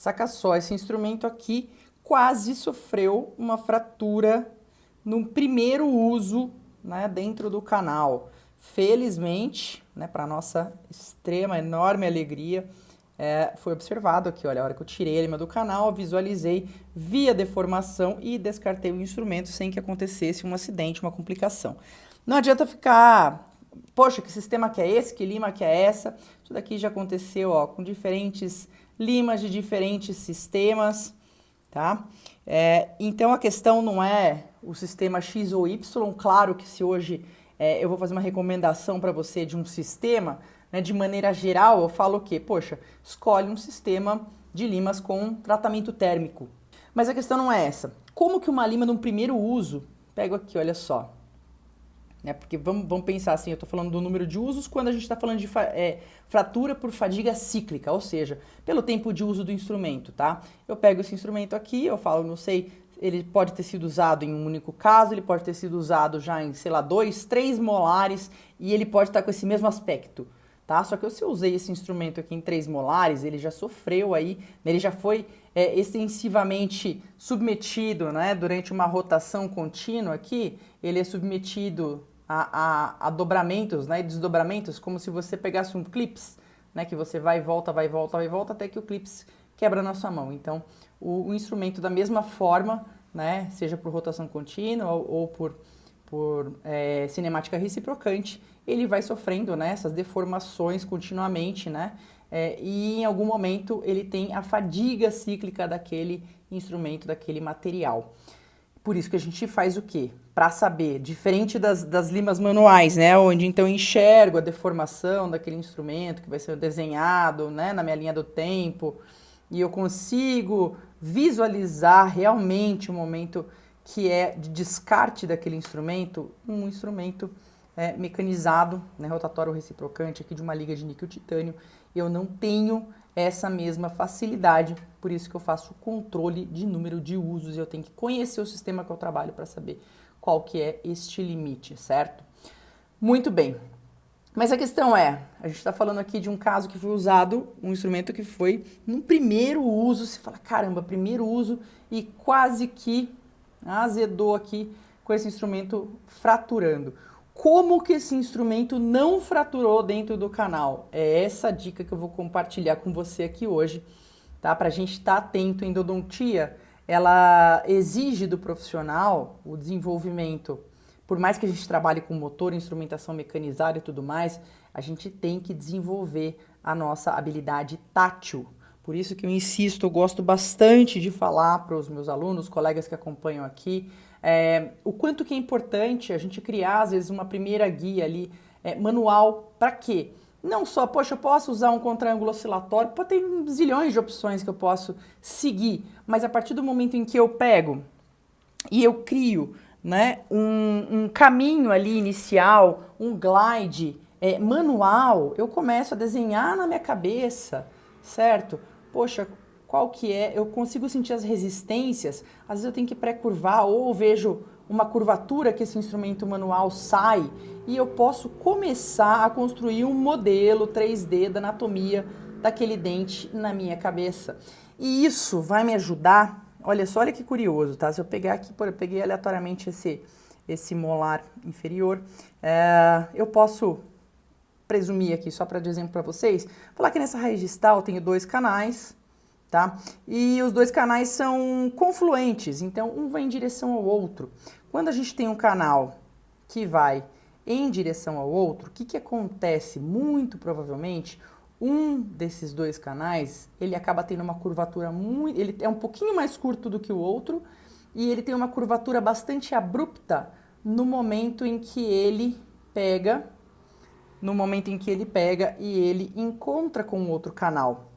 Saca só, esse instrumento aqui quase sofreu uma fratura no primeiro uso, né, dentro do canal. Felizmente, né, para nossa extrema, enorme alegria, foi observado aqui, olha, a hora que eu tirei ele do canal, visualizei, vi a deformação e descartei o instrumento sem que acontecesse um acidente, uma complicação. Não adianta ficar, poxa, que sistema que é esse, que lima que é essa? Isso daqui já aconteceu, ó, com diferentes limas de diferentes sistemas, tá? Então a questão não é o sistema X ou Y, claro que se hoje eu vou fazer uma recomendação para você de um sistema, né, de maneira geral, eu falo o quê? Poxa, escolhe um sistema de limas com tratamento térmico. Mas a questão não é essa. Como que uma lima no primeiro uso, pego aqui, olha só, né, porque vamos pensar assim, eu estou falando do número de usos quando a gente está falando de fratura por fadiga cíclica, ou seja, pelo tempo de uso do instrumento, tá? Eu pego esse instrumento aqui, eu falo, não sei, ele pode ter sido usado em um único caso, ele pode ter sido usado já em, sei lá, 2, 3 molares e ele pode estar com esse mesmo aspecto, tá? Só que se eu usei esse instrumento aqui em 3 molares, ele já sofreu aí, ele já foi extensivamente submetido, né? Durante uma rotação contínua aqui, ele é submetido a dobramentos, né, e desdobramentos, como se você pegasse um clips, né, que você vai e volta, vai e volta, vai e volta, até que o clips quebra na sua mão. Então, o instrumento da mesma forma, né, seja por rotação contínua ou por cinemática reciprocante, ele vai sofrendo, né, essas deformações continuamente, né, e em algum momento ele tem a fadiga cíclica daquele instrumento, daquele material. Por isso que a gente faz o quê? Para saber, diferente das limas manuais, né, onde então eu enxergo a deformação daquele instrumento que vai ser desenhado, né, na minha linha do tempo, e eu consigo visualizar realmente o momento que é de descarte daquele instrumento, um instrumento mecanizado, né, rotatório reciprocante aqui de uma liga de níquel-titânio, eu não tenho essa mesma facilidade, por isso que eu faço o controle de número de usos, eu tenho que conhecer o sistema que eu trabalho para saber qual que é este limite, certo? Muito bem, mas a questão é, a gente está falando aqui de um caso que foi usado, um instrumento que foi no primeiro uso, você fala, caramba, primeiro uso, e quase que azedou aqui com esse instrumento fraturando. Como que esse instrumento não fraturou dentro do canal? É essa dica que eu vou compartilhar com você aqui hoje, tá? Para a gente estar atento. A endodontia, ela exige do profissional o desenvolvimento. Por mais que a gente trabalhe com motor, instrumentação mecanizada e tudo mais, a gente tem que desenvolver a nossa habilidade tátil. Por isso que eu insisto, eu gosto bastante de falar para os meus alunos, colegas que acompanham aqui, o quanto que é importante a gente criar, às vezes, uma primeira guia ali, manual, para quê? Não só, poxa, eu posso usar um contraângulo oscilatório, tem zilhões de opções que eu posso seguir, mas a partir do momento em que eu pego e eu crio, né, um caminho ali inicial, um glide manual, eu começo a desenhar na minha cabeça, certo? Poxa, qual que é? Eu consigo sentir as resistências, às vezes eu tenho que pré-curvar ou vejo uma curvatura que esse instrumento manual sai e eu posso começar a construir um modelo 3D da anatomia daquele dente na minha cabeça. E isso vai me ajudar. Olha só, olha que curioso, tá? Se eu pegar aqui, eu peguei aleatoriamente esse molar inferior, eu posso presumir aqui, só para dar exemplo para vocês, falar que nessa raiz distal eu tenho 2 canais, tá? E os 2 canais são confluentes, então um vai em direção ao outro. Quando a gente tem um canal que vai em direção ao outro, o que acontece? Muito provavelmente, um desses 2 canais, ele acaba tendo uma curvatura muito... Ele é um pouquinho mais curto do que o outro e ele tem uma curvatura bastante abrupta no momento em que ele pega, e ele encontra com o outro canal.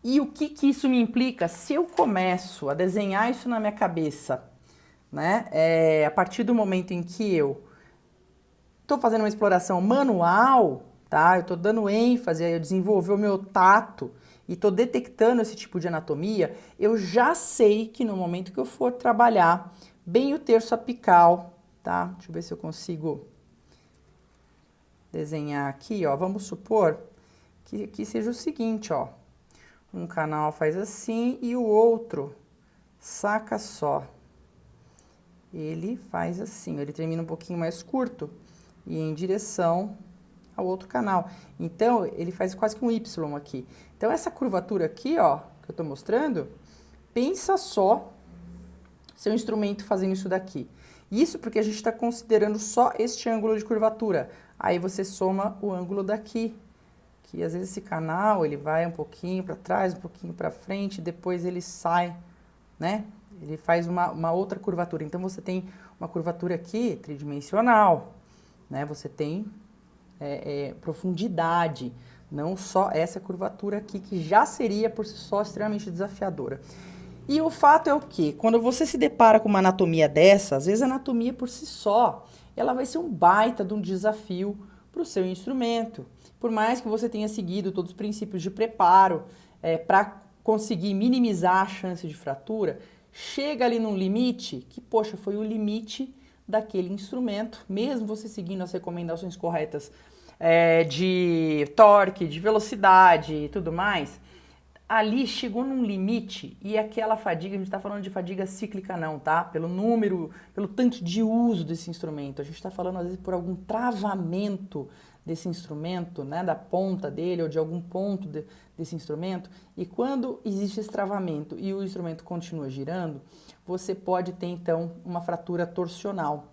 E o que isso me implica? Se eu começo a desenhar isso na minha cabeça, né, a partir do momento em que eu estou fazendo uma exploração manual, tá? Eu estou dando ênfase, eu desenvolver o meu tato e estou detectando esse tipo de anatomia, eu já sei que no momento que eu for trabalhar bem o terço apical, tá? Deixa eu ver se eu consigo desenhar aqui, ó. Vamos supor que seja o seguinte, ó. Um canal faz assim e o outro, saca só, ele faz assim, ele termina um pouquinho mais curto e em direção ao outro canal. Então, ele faz quase que um Y aqui. Então, essa curvatura aqui, ó, que eu estou mostrando, pensa só seu instrumento fazendo isso daqui. Isso porque a gente está considerando só este ângulo de curvatura. Aí você soma o ângulo daqui, que às vezes esse canal ele vai um pouquinho para trás, um pouquinho para frente, depois ele sai, né? Ele faz uma outra curvatura. Então você tem uma curvatura aqui tridimensional, né? Você tem profundidade, não só essa curvatura aqui, que já seria por si só extremamente desafiadora. E o fato é o quê? Quando você se depara com uma anatomia dessa, às vezes a anatomia por si só, ela vai ser um baita de um desafio para o seu instrumento. Por mais que você tenha seguido todos os princípios de preparo para conseguir minimizar a chance de fratura, chega ali num limite que, poxa, foi o limite daquele instrumento, mesmo você seguindo as recomendações corretas de torque, de velocidade e tudo mais, ali chegou num limite e aquela fadiga, a gente está falando de fadiga cíclica não, tá? Pelo número, pelo tanto de uso desse instrumento, a gente está falando às vezes por algum travamento desse instrumento, né, da ponta dele ou de algum ponto desse instrumento, e quando existe esse travamento e o instrumento continua girando, você pode ter então uma fratura torsional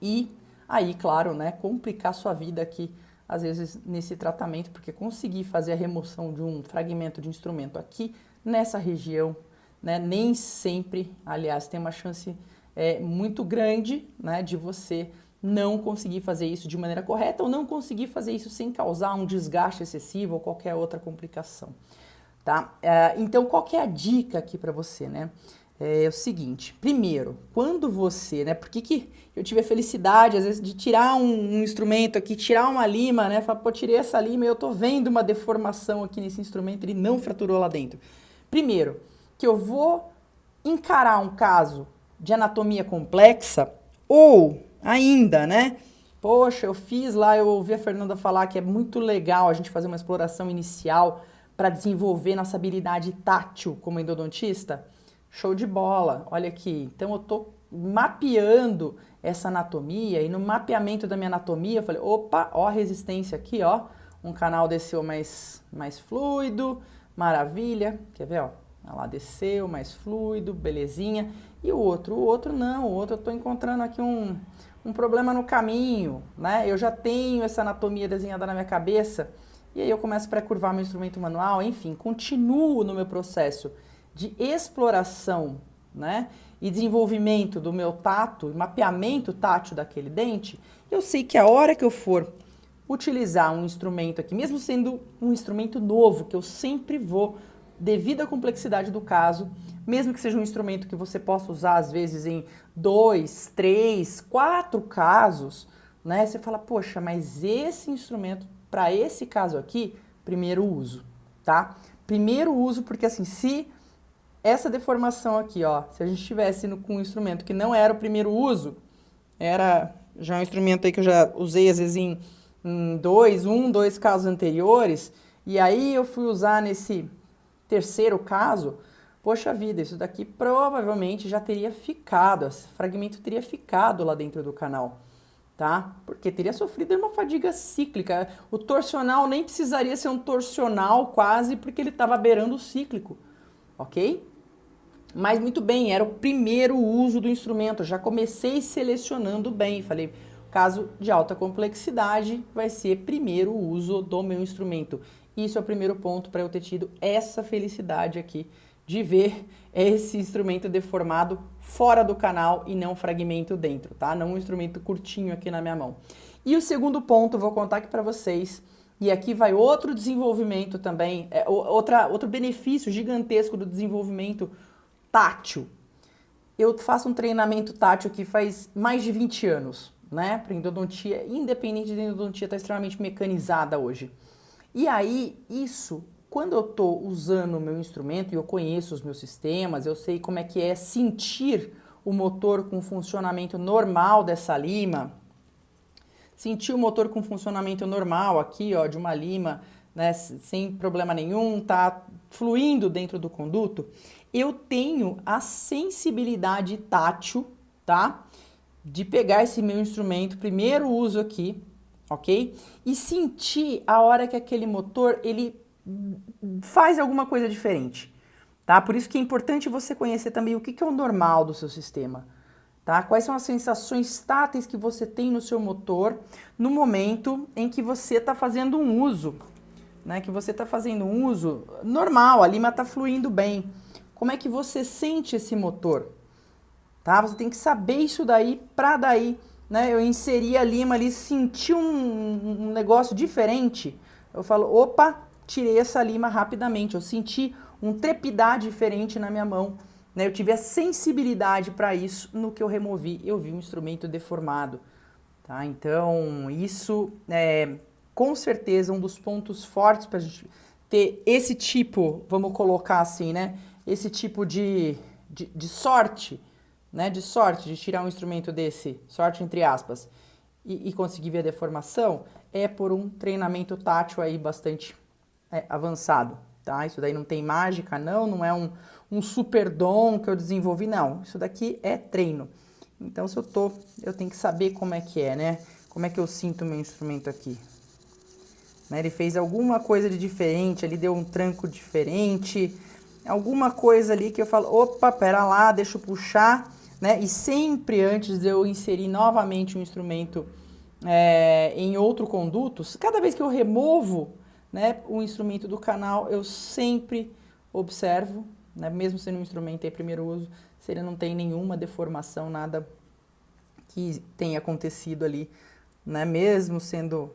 e aí, claro, né, complicar sua vida aqui às vezes nesse tratamento, porque conseguir fazer a remoção de um fragmento de instrumento aqui nessa região, né, nem sempre, aliás, tem uma chance muito grande, né, de você não conseguir fazer isso de maneira correta ou não conseguir fazer isso sem causar um desgaste excessivo ou qualquer outra complicação, tá? Então, qual que é a dica aqui para você, né? É o seguinte, primeiro, quando você, né, por que eu tive a felicidade, às vezes, de tirar um instrumento aqui, tirar uma lima, né, falar, pô, tirei essa lima e eu tô vendo uma deformação aqui nesse instrumento, ele não fraturou lá dentro. Primeiro, que eu vou encarar um caso de anatomia complexa ou ainda, né, poxa, eu fiz lá, eu ouvi a Fernanda falar que é muito legal a gente fazer uma exploração inicial para desenvolver nossa habilidade tátil como endodontista. Show de bola, olha aqui, então eu tô mapeando essa anatomia e no mapeamento da minha anatomia eu falei, opa, ó a resistência aqui, ó, um canal desceu mais fluido, maravilha, quer ver, ó, lá desceu mais fluido, belezinha, e o outro não, o outro eu tô encontrando aqui um problema no caminho, né, eu já tenho essa anatomia desenhada na minha cabeça e aí eu começo a pré-curvar meu instrumento manual, enfim, continuo no meu processo de exploração, né, e desenvolvimento do meu tato, mapeamento tátil daquele dente, eu sei que a hora que eu for utilizar um instrumento aqui, mesmo sendo um instrumento novo, que eu sempre vou, devido à complexidade do caso, mesmo que seja um instrumento que você possa usar às vezes em 2, 3, 4 casos, né, você fala, poxa, mas esse instrumento, para esse caso aqui, primeiro uso, tá? Primeiro uso, porque assim, se essa deformação aqui, ó, se a gente tivesse com um instrumento que não era o primeiro uso, era já um instrumento aí que eu já usei às vezes em dois casos anteriores, e aí eu fui usar nesse terceiro caso, poxa vida, isso daqui provavelmente já teria ficado, esse fragmento teria ficado lá dentro do canal, tá? Porque teria sofrido uma fadiga cíclica, o torsional nem precisaria ser um torsional quase, porque ele estava beirando o cíclico. Ok? Mas muito bem, era o primeiro uso do instrumento, eu já comecei selecionando bem, falei, caso de alta complexidade vai ser primeiro uso do meu instrumento. Isso é o primeiro ponto para eu ter tido essa felicidade aqui de ver esse instrumento deformado fora do canal e não fragmento dentro, tá? Não um instrumento curtinho aqui na minha mão. E o segundo ponto, vou contar aqui para vocês, e aqui vai outro desenvolvimento também, outro benefício gigantesco do desenvolvimento tátil. Eu faço um treinamento tátil aqui faz mais de 20 anos, né? Para endodontia, independente da endodontia, está extremamente mecanizada hoje. E aí, isso, quando eu estou usando o meu instrumento e eu conheço os meus sistemas, eu sei como é que é sentir o motor com funcionamento normal dessa lima, sentir o motor com funcionamento normal aqui, ó, de uma lima, né, sem problema nenhum, tá fluindo dentro do conduto, eu tenho a sensibilidade tátil, tá? De pegar esse meu instrumento, primeiro uso aqui, ok? E sentir a hora que aquele motor, ele faz alguma coisa diferente, tá? Por isso que é importante você conhecer também o que é o normal do seu sistema, tá? Quais são as sensações táteis que você tem no seu motor no momento em que você está fazendo um uso, né? Que você está fazendo um uso normal, a lima está fluindo bem. Como é que você sente esse motor? Tá? Você tem que saber isso daí para daí, né? Eu inseri a lima ali, senti um negócio diferente. Eu falo, opa, tirei essa lima rapidamente. Eu senti um trepidar diferente na minha mão, né? Eu tive a sensibilidade para isso no que eu removi. Eu vi um instrumento deformado, tá? Então, isso é com certeza um dos pontos fortes para a gente ter esse tipo, vamos colocar assim, né? Esse tipo de sorte, né? De sorte de tirar um instrumento desse, sorte entre aspas, e conseguir ver a deformação, é por um treinamento tátil aí bastante avançado, tá? Isso daí não tem mágica, não é um super dom que eu desenvolvi, não. Isso daqui é treino. Então, se eu tenho que saber como é que é, né? Como é que eu sinto o meu instrumento aqui. Né? Ele fez alguma coisa de diferente, ele deu um tranco diferente, alguma coisa ali que eu falo, opa, pera lá, deixa eu puxar, né? E sempre antes de eu inserir novamente um instrumento em outro conduto, cada vez que eu removo, né, o instrumento do canal, eu sempre observo, né, mesmo sendo um instrumento em primeiro uso, se ele não tem nenhuma deformação, nada que tenha acontecido ali, né, mesmo sendo...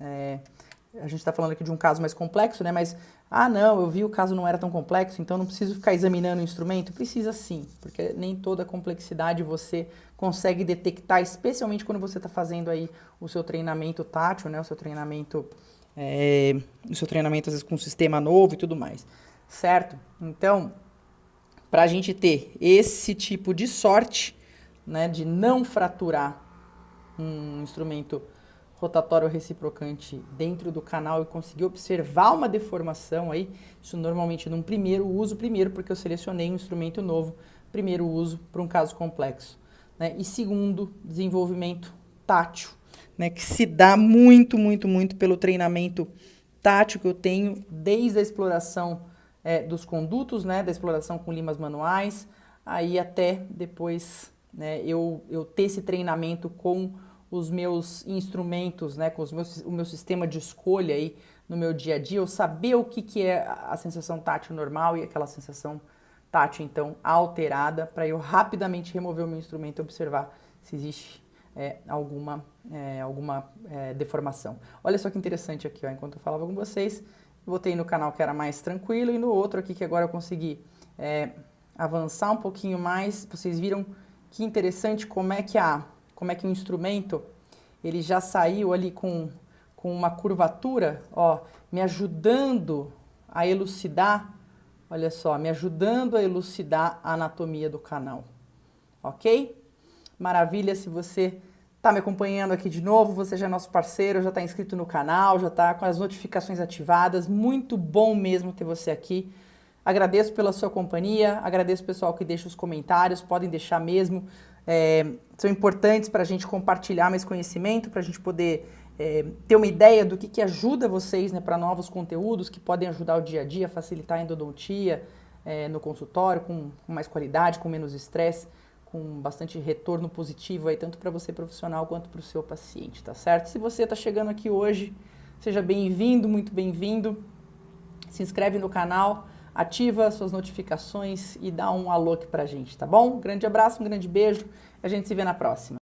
a gente está falando aqui de um caso mais complexo, né? Mas, não, eu vi o caso não era tão complexo, então não preciso ficar examinando o instrumento. Precisa sim, porque nem toda a complexidade você consegue detectar, especialmente quando você está fazendo aí o seu treinamento tátil, né? O seu treinamento às vezes com um sistema novo e tudo mais, certo? Então, para a gente ter esse tipo de sorte, né, de não fraturar um instrumento rotatório reciprocante dentro do canal e conseguir observar uma deformação aí, isso normalmente num primeiro uso, porque eu selecionei um instrumento novo, primeiro uso para um caso complexo, né? E segundo, desenvolvimento tátil, né? Que se dá muito pelo treinamento tátil que eu tenho desde a exploração dos condutos, né? Da exploração com limas manuais, aí até depois, né, eu ter esse treinamento com os meus instrumentos, né, com o meu sistema de escolha aí no meu dia a dia, eu saber o que é a sensação tátil normal e aquela sensação tátil, então, alterada, para eu rapidamente remover o meu instrumento e observar se existe alguma deformação. Olha só que interessante aqui, ó, enquanto eu falava com vocês, botei no canal que era mais tranquilo e no outro aqui que agora eu consegui avançar um pouquinho mais. Vocês viram que interessante como é que o instrumento ele já saiu ali com uma curvatura, ó, me ajudando a elucidar, olha só, me ajudando a elucidar a anatomia do canal, ok? Maravilha, se você está me acompanhando aqui de novo, você já é nosso parceiro, já está inscrito no canal, já está com as notificações ativadas, muito bom mesmo ter você aqui. Agradeço pela sua companhia, agradeço o pessoal que deixa os comentários, podem deixar mesmo, são importantes para a gente compartilhar mais conhecimento, para a gente poder ter uma ideia do que ajuda vocês, né, para novos conteúdos que podem ajudar o dia a dia, facilitar a endodontia no consultório, com mais qualidade, com menos estresse, com bastante retorno positivo aí, tanto para você profissional quanto para o seu paciente, tá certo? Se você está chegando aqui hoje, seja bem-vindo, muito bem-vindo, se inscreve no canal, ativa suas notificações e dá um alô aqui pra gente, tá bom? Um grande abraço, um grande beijo, a gente se vê na próxima.